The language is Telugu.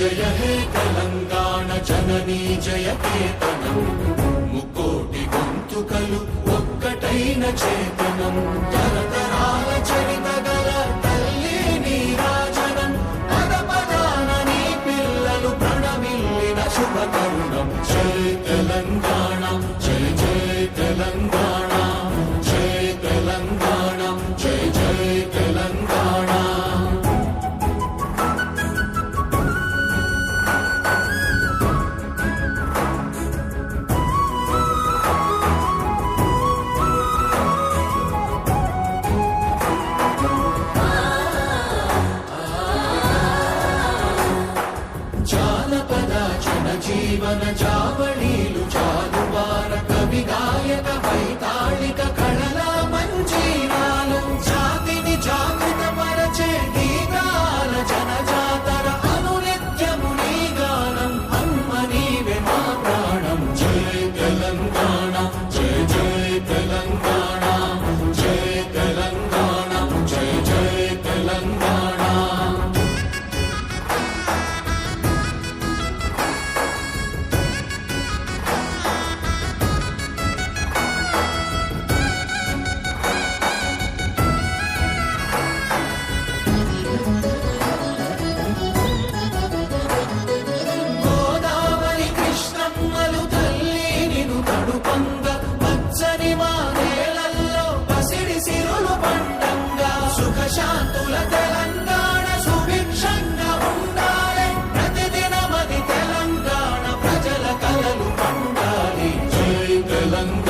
జయ హే తెలంగాణ జననీ జయ కేతనం ముకోటి గొంతుకలు ఒక్కటైన చేతనం తరతరాల చరిత గల తల్లి నీరాజనం పద పదాన నీ పిల్లలు ప్రణమిల్లిన శుభ తరుణం జయ తెలంగాణ జయ జయ తెలంగాణ జయ తెలంగాణ జయ జయ తెలంగాణ జీవన జావళీలు జాదువార కవి గాయక వైతాళిక కళల మంజీరాలు జాతిని జాగృత పరచే గీతాల జనజాతర అనునిత్యము నీ గానం అమ్మ నీవే మా ప్రాణం జయ తెలంగాణ జయ జయ తెలంగాణ జయ తెలంగాణ జయ జయ తెలంగాణ శాంతుల తెలంగాణ సుభిక్షంగా ఉండాలి ప్రతిదినమది తెలంగాణ ప్రజల కలలు పండాలి జై తెలంగాణ